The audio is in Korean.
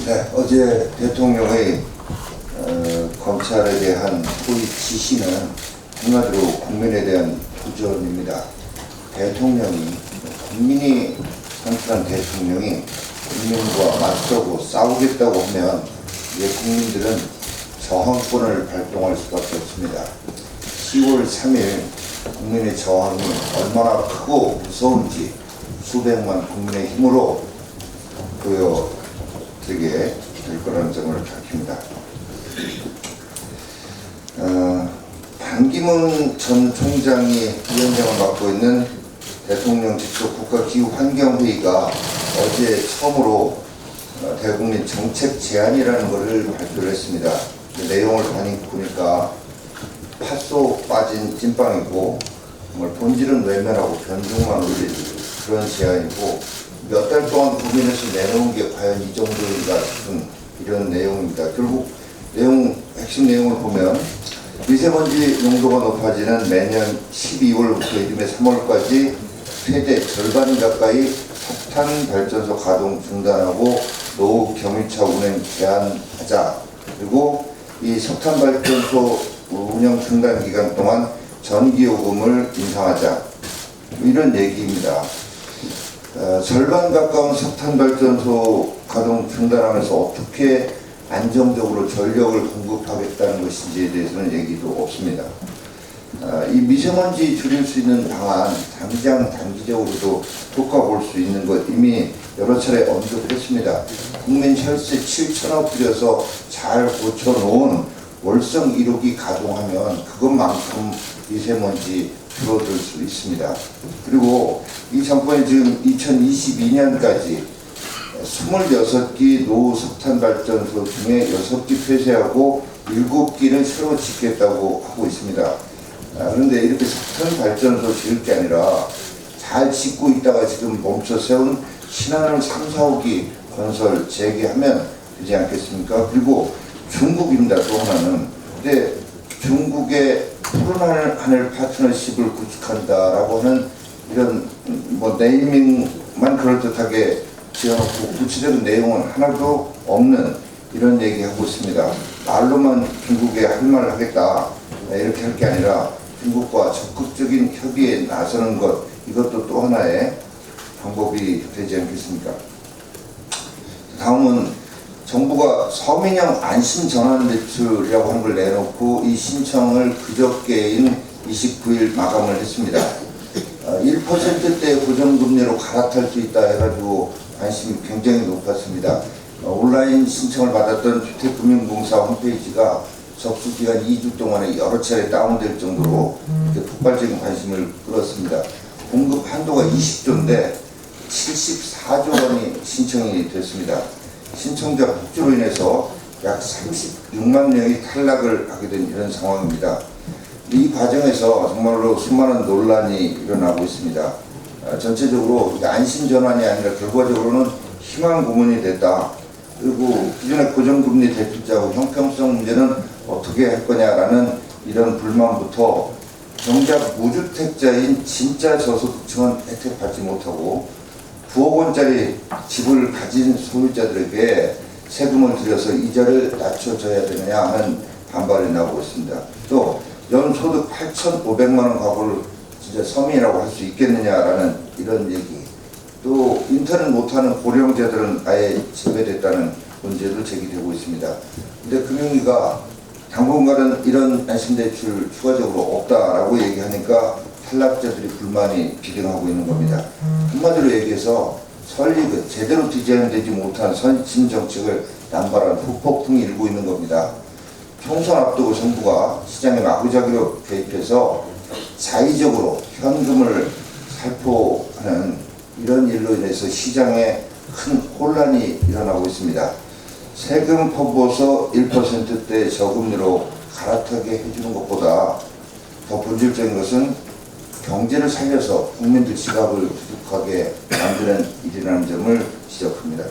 네, 어제 대통령의 검찰에 대한 소위 지시는 한마디로 국민에 대한 도전입니다. 대통령이, 국민이 선출한 대통령이 국민과 맞서고 싸우겠다고 하면 이제 국민들은 저항권을 발동할 수밖에 없습니다. 10월 3일 국민의 저항이 얼마나 크고 무서운지 수백만 국민의 힘으로 보여드리게 될 거라는 점을 밝힙니다. 반기문 전 총장이 위원장을 맡고 있는 대통령 직속 국가기후환경회의가 어제 처음으로 대국민 정책 제안이라는 것을 발표를 했습니다. 내용을 보니까 팥속 빠진 찐빵이고 정말 본질은 외면하고 변종만 올리는 그런 제안이고, 몇 달 동안 고민해서 내놓은 게 과연 이 정도인가 싶은 이런 내용입니다. 결국 핵심 내용을 보면 미세먼지 농도가 높아지는 매년 12월부터 이듬해 3월까지 최대 절반 가까이 석탄 발전소 가동 중단하고 노후 경유차 운행 제한하자. 그리고 이 석탄 발전소 운영 중단 기간 동안 전기요금을 인상하자. 이런 얘기입니다. 절반 가까운 석탄 발전소 가동 중단하면서 어떻게 안정적으로 전력을 공급하겠다는 것인지에 대해서는 얘기도 없습니다. 이 미세먼지 줄일 수 있는 방안, 당장 단기적으로도 효과 볼 수 있는 것 이미 여러 차례 언급했습니다. 국민 혈세 7천억 들여서 잘 고쳐놓은 월성 1호기 가동하면 그것만큼 미세먼지 줄어들 수 있습니다. 그리고 이 정권이 지금 2022년까지 26기 노후 석탄 발전소 중에 6기 폐쇄하고 7기는 새로 짓겠다고 하고 있습니다. 그런데 이렇게 석탄 발전소 지을 게 아니라 잘 짓고 있다가 지금 멈춰 세운 신한울 3, 4호기 건설 재개하면 되지 않겠습니까? 그리고 중국입니다. 또 하나는. 근데 중국의 푸른하늘 파트너십을 구축한다라고 하는 이런 네이밍만 그럴듯하게 지어놓고 구체적인 내용은 하나도 없는 이런 얘기하고 있습니다. 말로만 중국에 할 말을 하겠다 이렇게 할 게 아니라 중국과 적극적인 협의에 나서는 것, 이것도 또 하나의 방법이 되지 않겠습니까? 다음은 정부가 서민형 안심 전환 대출이라고 하는 걸 내놓고 이 신청을 그저께인 29일 마감을 했습니다. 1%대 고정금리로 갈아탈 수 있다 해가지고 관심이 굉장히 높았습니다. 온라인 신청을 받았던 주택금융공사 홈페이지가 접수기간 2주 동안에 여러 차례 다운될 정도로 이렇게 폭발적인 관심을 끌었습니다. 공급 한도가 20조인데 74조 원이 신청이 됐습니다. 신청자 폭주로 인해서 약 36만 명이 탈락을 하게 된 이런 상황입니다. 이 과정에서 정말로 수많은 논란이 일어나고 있습니다. 전체적으로 안심 전환이 아니라 결과적으로는 희망 고문이 됐다. 그리고 기존의 고정금리 대출자하고 형평성 문제는 어떻게 할 거냐라는 이런 불만부터 정작 무주택자인 진짜 저소득층은 혜택받지 못하고 9억 원짜리 집을 가진 소유자들에게 세금을 들여서 이자를 낮춰줘야 되느냐 하는 반발이 나오고 있습니다. 또 연소득 8,500만 원 가구를 진짜 서민이라고 할 수 있겠느냐라는 이런 얘기. 또 인터넷 못하는 고령자들은 아예 제외됐다는 문제도 제기되고 있습니다. 근데 금융위가 당분간은 이런 안심대출 추가적으로 없다라고 얘기하니까 탈락자들이 불만이 비등하고 있는 겁니다. 한마디로 얘기해서 설립은 제대로 디자인되지 못한 선진 정책을 남발한 후폭풍이 일고 있는 겁니다. 총선 앞두고 정부가 시장에 마구잡이로 개입해서 자의적으로 현금을 살포하는 이런 일로 인해서 시장에 큰 혼란이 일어나고 있습니다. 세금 퍼부어서 1%대 저금리로 갈아타게 해주는 것보다 더 본질적인 것은 경제를 살려서 국민들 지갑을 두둑하게 만드는 일이라는 점을 지적합니다.